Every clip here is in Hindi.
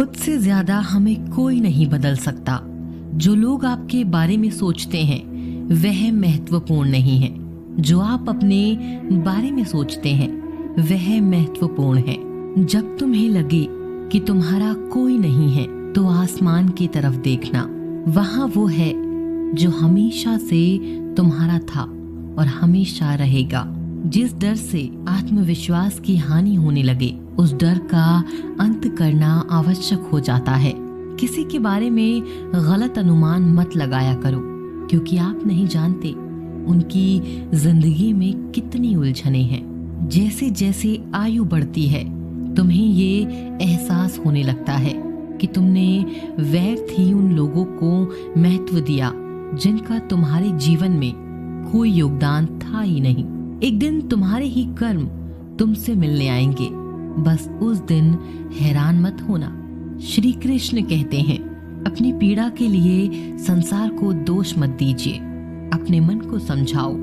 खुद से ज्यादा हमें कोई नहीं बदल सकता। जो लोग आपके बारे में सोचते हैं वह महत्वपूर्ण नहीं है। जो आप अपने बारे में सोचते हैं वह महत्वपूर्ण है। जब तुम्हें लगे कि तुम्हारा कोई नहीं है तो आसमान की तरफ देखना। वहां वो है जो हमेशा से तुम्हारा था और हमेशा रहेगा। जिस डर से आत्मविश्वास की हानि होने लगे उस डर का अंत करना आवश्यक हो जाता है। किसी के बारे में गलत अनुमान मत लगाया करो, क्योंकि आप नहीं जानते उनकी जिंदगी में कितनी उलझनें हैं। जैसे जैसे आयु बढ़ती है तुम्हें ये एहसास होने लगता है कि तुमने व्यर्थ ही उन लोगों को महत्व दिया जिनका तुम्हारे जीवन में कोई योगदान था ही नहीं। एक दिन तुम्हारे ही कर्म तुमसे मिलने आएंगे, बस उस दिन हैरान मत होना। श्री कृष्ण कहते हैं, अपनी पीड़ा के लिए संसार को दोष मत दीजिए, अपने मन को समझाओ।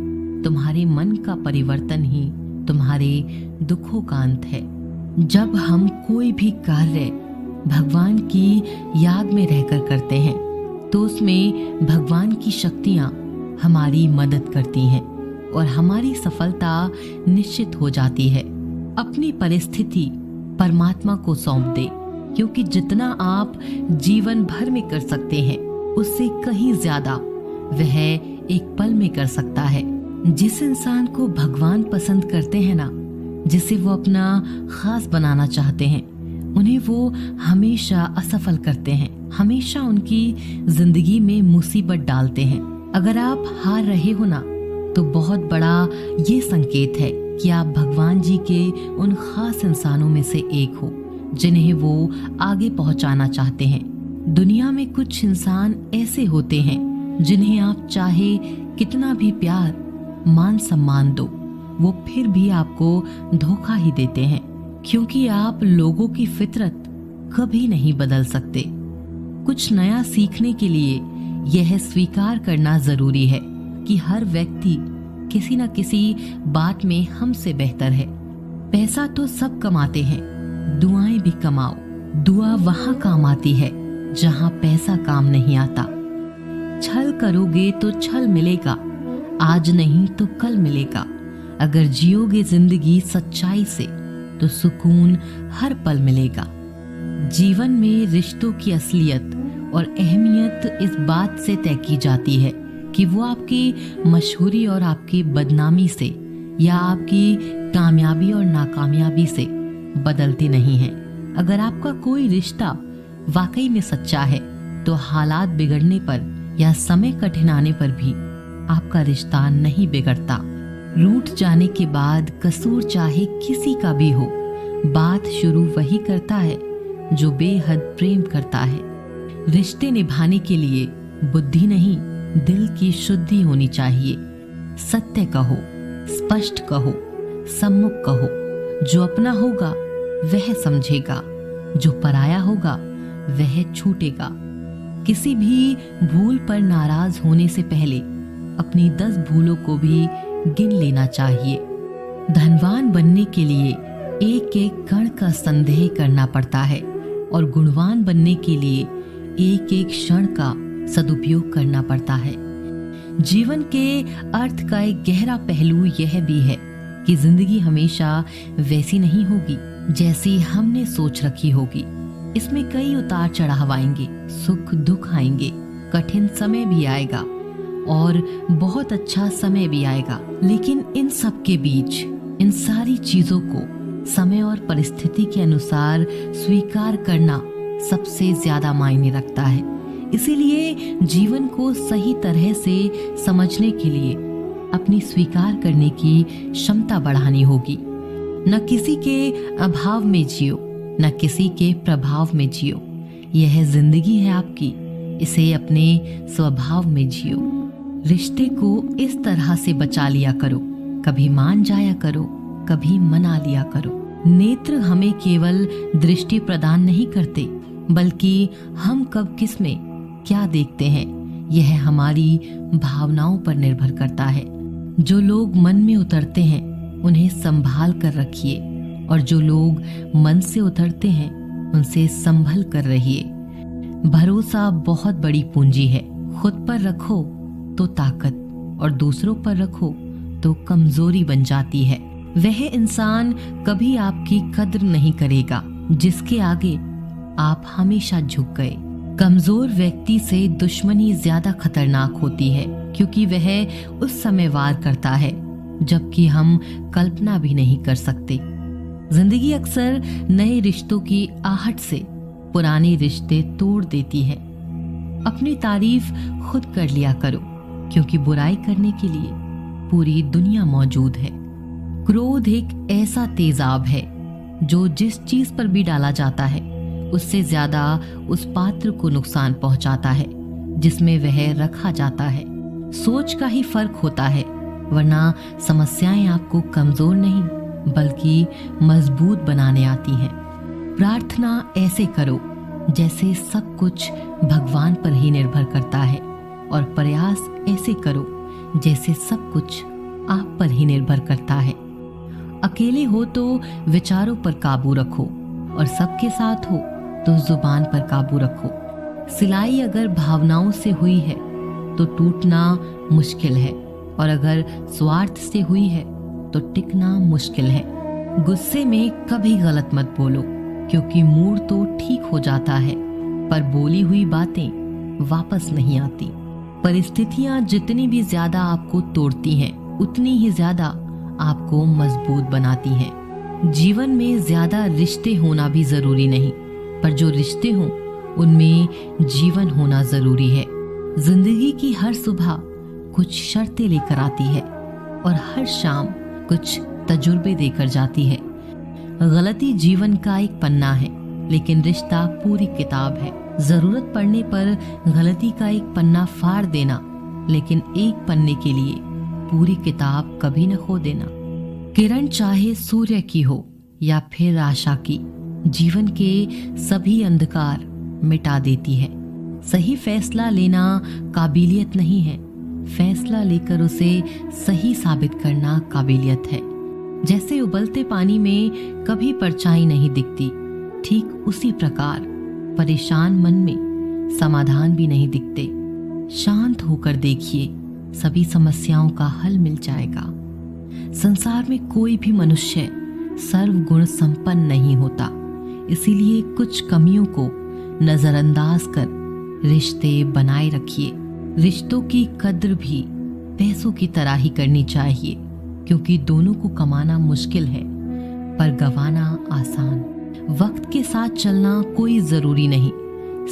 तुम्हारे मन का परिवर्तन ही तुम्हारे दुखों का अंत है। जब हम कोई भी कार्य भगवान की याद में रहकर करते हैं तो उसमें भगवान की शक्तियां हमारी मदद करती हैं और हमारी सफलता निश्चित हो जाती है। अपनी परिस्थिति परमात्मा को सौंप दे, क्योंकि जितना आप जीवन भर में कर सकते हैं उससे कहीं ज्यादा वह एक पल में कर सकता है। जिस इंसान को भगवान पसंद करते हैं ना, जिसे वो अपना खास बनाना चाहते हैं, उन्हें वो हमेशा असफल करते हैं, हमेशा उनकी जिंदगी में मुसीबत डालते हैं। अगर आप हार रहे हो ना तो बहुत बड़ा ये संकेत है कि आप भगवान जी के उन खास इंसानों में से एक हो जिन्हें वो आगे पहुंचाना चाहते हैं। दुनिया में कुछ इंसान ऐसे होते हैं जिन्हें आप चाहे कितना भी प्यार मान सम्मान दो, वो फिर भी आपको धोखा ही देते हैं, क्योंकि आप लोगों की फितरत कभी नहीं बदल सकते। कुछ नया सीखने के लिए यह स्वीकार करना जरूरी है कि हर व्यक्ति किसी न किसी बात में हमसे बेहतर है। पैसा तो सब कमाते हैं, दुआएं भी कमाओ। दुआ वहां काम आती है जहां पैसा काम नहीं आता। छल करोगे तो छल मिलेगा, आज नहीं तो कल मिलेगा। अगर जियोगे जिंदगी सच्चाई से तो सुकून हर पल मिलेगा। जीवन में रिश्तों की असलियत और अहमियत इस बात से तय की जाती है कि वो आपकी मशहूरी और आपकी बदनामी से या आपकी कामयाबी और नाकामयाबी से बदलती नहीं है। अगर आपका कोई रिश्ता वाकई में सच्चा है तो हालात बिगड़ने पर या समय कठिन आने पर भी आपका रिश्ता नहीं बिगड़ता। रूठ जाने के बाद कसूर चाहे किसी का भी हो, बात शुरू वही करता है जो बेहद प्रेम करता है। रिश्ते निभाने के लिए बुद्धि नहीं, दिल की शुद्धि होनी चाहिए। सत्य कहो, स्पष्ट कहो, सम्मुख कहो। जो अपना होगा वह समझेगा, जो पराया होगा वह छूटेगा। किसी भी भूल पर नाराज होने से पहले अपनी 10 भूलों को भी गिन लेना चाहिए। धनवान बनने के लिए एक एक कण का संदेह करना पड़ता है और गुणवान बनने के लिए एक एक क्षण का सदुपयोग करना पड़ता है। जीवन के अर्थ का एक गहरा पहलू यह भी है कि जिंदगी हमेशा वैसी नहीं होगी जैसी हमने सोच रखी होगी। इसमें कई उतार चढ़ाव आएंगे, सुख दुख आएंगे, कठिन समय भी आएगा और बहुत अच्छा समय भी आएगा। लेकिन इन सब के बीच इन सारी चीजों को समय और परिस्थिति के अनुसार स्वीकार करना सबसे ज्यादा मायने रखता है। इसीलिए जीवन को सही तरह से समझने के लिए अपनी स्वीकार करने की क्षमता बढ़ानी होगी। न किसी के अभाव में जियो, न किसी के प्रभाव में जियो। यह जिंदगी है आपकी, इसे अपने स्वभाव में जियो। रिश्ते को इस तरह से बचा लिया करो, कभी मान जाया करो, कभी मना लिया करो। नेत्र हमें केवल दृष्टि प्रदान नहीं करते, बल्कि हम कब किस में क्या देखते हैं यह हमारी भावनाओं पर निर्भर करता है। जो लोग मन में उतरते हैं उन्हें संभाल कर रखिए और जो लोग मन से उतरते हैं उनसे संभल कर रहिए। भरोसा बहुत बड़ी पूंजी है। खुद पर रखो तो ताकत और दूसरों पर रखो तो कमजोरी बन जाती है। वह इंसान कभी आपकी कद्र नहीं करेगा जिसके आगे आप हमेशा झुक गए। कमजोर व्यक्ति से दुश्मनी ज्यादा खतरनाक होती है क्योंकि वह उस समय वार करता है जबकि हम कल्पना भी नहीं कर सकते। जिंदगी अक्सर नए रिश्तों की आहट से पुराने रिश्ते तोड़ देती है। अपनी तारीफ खुद कर लिया करो क्योंकि बुराई करने के लिए पूरी दुनिया मौजूद है। क्रोध एक ऐसा तेजाब है जो जिस चीज पर भी डाला जाता है उससे ज्यादा उस पात्र को नुकसान पहुंचाता है जिसमें वह रखा जाता है। सोच का ही फर्क होता है, वरना समस्याएं आपको कमजोर नहीं बल्कि मजबूत बनाने आती हैं। प्रार्थना ऐसे करो जैसे सब कुछ भगवान पर ही निर्भर करता है और प्रयास ऐसे करो जैसे सब कुछ आप पर ही निर्भर करता है। अकेले हो तो विचारों पर काबू रखो और सबके साथ हो तो जुबान पर काबू रखो। सिलाई अगर भावनाओं से हुई है तो टूटना मुश्किल है और अगर स्वार्थ से हुई है तो टिकना मुश्किल है। गुस्से में कभी गलत मत बोलो क्योंकि मूड तो ठीक हो जाता है पर बोली हुई बातें वापस नहीं आती। परिस्थितियां जितनी भी ज्यादा आपको तोड़ती हैं उतनी ही ज्यादा आपको मजबूत बनाती हैं। जीवन में ज्यादा रिश्ते होना भी जरूरी नहीं, पर जो रिश्ते हों उनमें जीवन होना जरूरी है। जिंदगी की हर सुबह कुछ शर्तें लेकर आती है और हर शाम कुछ तजुर्बे देकर जाती है। गलती जीवन का एक पन्ना है लेकिन रिश्ता पूरी किताब है। जरूरत पड़ने पर गलती का एक पन्ना फाड़ देना लेकिन एक पन्ने के लिए पूरी किताब कभी न खो देना। किरण चाहे सूर्य की हो या फिर आशा की, जीवन के सभी अंधकार मिटा देती है। सही फैसला लेना काबिलियत नहीं है, फैसला लेकर उसे सही साबित करना काबिलियत है। जैसे उबलते पानी में कभी परछाई नहीं दिखती, ठीक उसी प्रकार परेशान मन में समाधान भी नहीं दिखते। शांत होकर देखिए, सभी समस्याओं का हल मिल जाएगा। संसार में कोई भी मनुष्य सर्वगुण संपन्न नहीं होता, इसीलिए कुछ कमियों को नजरअंदाज कर रिश्ते बनाए रखिए। रिश्तों की कद्र भी पैसों की तरह ही करनी चाहिए क्योंकि दोनों को कमाना मुश्किल है पर गंवाना आसान। वक्त के साथ चलना कोई जरूरी नहीं,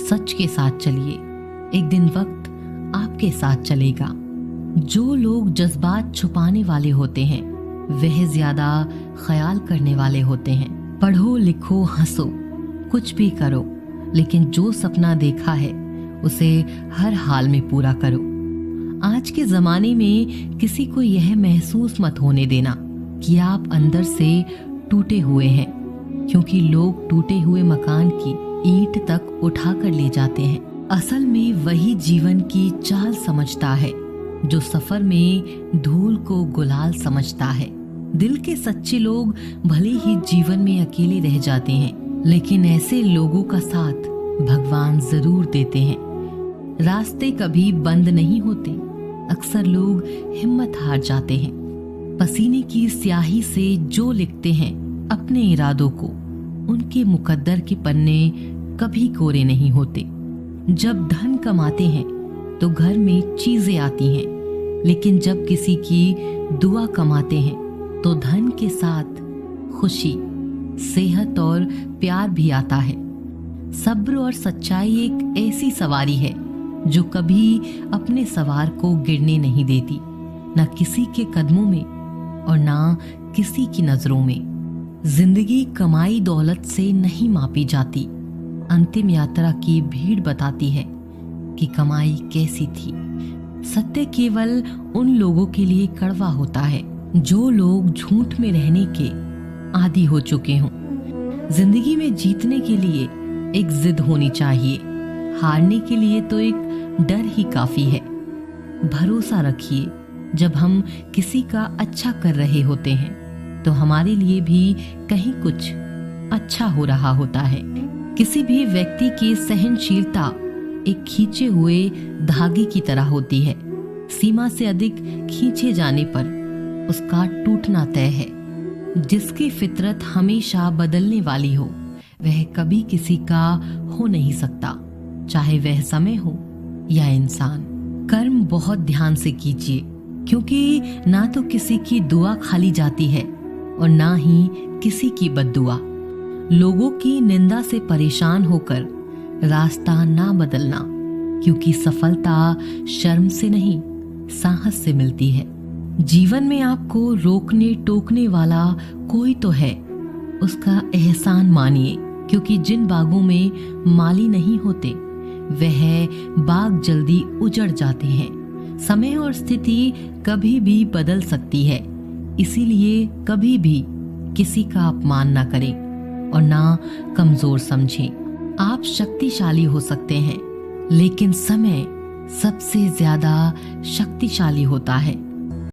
सच के साथ चलिए, एक दिन वक्त आपके साथ चलेगा। जो लोग जज्बात छुपाने वाले होते हैं वह ज्यादा ख्याल करने वाले होते हैं। पढ़ो लिखो हंसो कुछ भी करो, लेकिन जो सपना देखा है उसे हर हाल में पूरा करो। आज के जमाने में किसी को यह महसूस मत होने देना कि आप अंदर से टूटे हुए हैं, क्योंकि लोग टूटे हुए मकान की ईंट तक उठा कर ले जाते हैं। असल में वही जीवन की चाल समझता है जो सफर में धूल को गुलाल समझता है। दिल के सच्चे लोग भले ही जीवन में अकेले रह जाते हैं, लेकिन ऐसे लोगों का साथ भगवान जरूर देते हैं। रास्ते कभी बंद नहीं होते, अक्सर लोग हिम्मत हार जाते हैं। पसीने की स्याही से जो लिखते हैं अपने इरादों को, उनके मुकद्दर के पन्ने कभी कोरे नहीं होते। जब धन कमाते हैं तो घर में चीजें आती हैं, लेकिन जब किसी की दुआ कमाते हैं तो धन के साथ खुशी, सेहत और प्यार भी आता है। सब्र और सच्चाई एक ऐसी सवारी है जो कभी अपने सवार को गिरने नहीं देती, न किसी के कदमों में और न किसी की नजरों में। जिंदगी कमाई दौलत से नहीं मापी जाती, अंतिम यात्रा की भीड़ बताती है कि कमाई कैसी थी। सत्य केवल उन लोगों के लिए कड़वा होता है जो लोग झूठ में रहने के आदी हो चुके हों। जिंदगी में जीतने के लिए एक जिद होनी चाहिए, हारने के लिए तो एक डर ही काफी है। भरोसा रखिए, जब हम किसी का अच्छा कर रहे होते हैं तो हमारे लिए भी कहीं कुछ अच्छा हो रहा होता है। किसी भी व्यक्ति की सहनशीलता एक खींचे हुए धागे की तरह होती है। सीमा से अधिक खींचे जाने पर उसका टूटना तय है। जिसकी फितरत हमेशा बदलने वाली हो वह कभी किसी का हो नहीं सकता, चाहे वह समय हो या इंसान। कर्म बहुत ध्यान से कीजिए, क्योंकि ना तो किसी की दुआ खाली जाती है और ना ही किसी की बद्दुआ। लोगों की निंदा से परेशान होकर रास्ता ना बदलना, क्योंकि सफलता शर्म से नहीं साहस से मिलती है। जीवन में आपको रोकने टोकने वाला कोई तो है, उसका एहसान मानिए, क्योंकि जिन बागों में माली नहीं होते वह बाग जल्दी उजड़ जाते हैं। समय और स्थिति कभी भी बदल सकती है, इसीलिए कभी भी किसी का अपमान ना करें और ना कमजोर समझें। आप शक्तिशाली हो सकते हैं, लेकिन समय सबसे ज्यादा शक्तिशाली होता है।